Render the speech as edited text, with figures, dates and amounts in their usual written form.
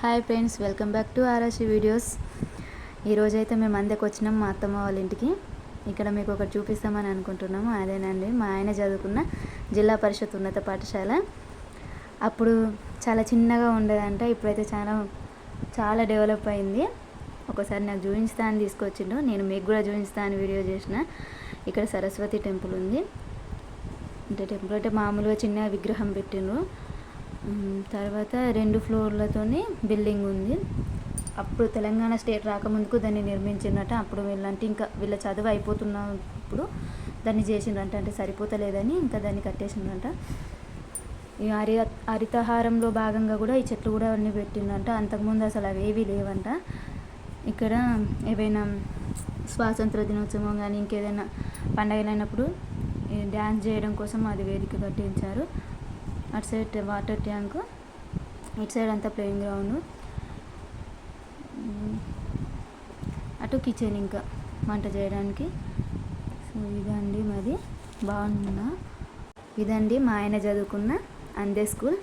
Hi friends, welcome back to RSC videos. ఈరోజైతే మేము అందరికి వచ్చినాం మా అత్తమ్మ వాళ్ళ ఇంటికి. ఇక్కడ మీకు ఒకటి చూపిస్తామని అనుకుంటున్నాము. అదేనండి మా ఆయన చదువుకున్న జిల్లా పరిషత్ ఉన్నత పాఠశాల. అప్పుడు చాలా చిన్నగా ఉండేదంట, ఇప్పుడైతే చాలా చాలా డెవలప్ అయింది. ఒకసారి నాకు చూపిస్తా అని తీసుకొచ్చిండు, నేను మీకు కూడా చూపిస్తా అని వీడియో చేసిన. ఇక్కడ సరస్వతి టెంపుల్ ఉంది. టెంపుల్ అంటే మామూలుగా చిన్న విగ్రహం పెట్టిండ్రు. తర్వాత 2 ఫ్లోర్లతోని బిల్డింగ్ ఉంది. అప్పుడు తెలంగాణ స్టేట్ రాకముందుకు దాన్ని నిర్మించిందట. అప్పుడు వీళ్ళంటే ఇంకా వీళ్ళ చదువు అయిపోతున్నప్పుడు దాన్ని చేసిండ్రంట, అంటే సరిపోతలేదని ఇంకా దాన్ని కట్టేసిండ్రంట. ఈ హరితహారంలో భాగంగా కూడా ఈ చెట్లు కూడా అన్నీ పెట్టిండ్రంట. అంతకుముందు అసలు అవేవి లేవంట. ఇక్కడ ఏవైనా స్వాతంత్ర దినోత్సవం కానీ ఇంకేదైనా పండగలైనప్పుడు డ్యాన్స్ చేయడం కోసం అది వేదిక కట్టించారు. అటు సైడ్ వాటర్ ట్యాంకు, ఇటు సైడ్ అంతా ప్లేయింగ్ గ్రౌండ్, అటు కిచెన్ ఇంకా వంట చేయడానికి. సో ఇదండి మాది. బాగుందా? ఇదండి మా ఆయన చదువుకున్న అందే స్కూల్.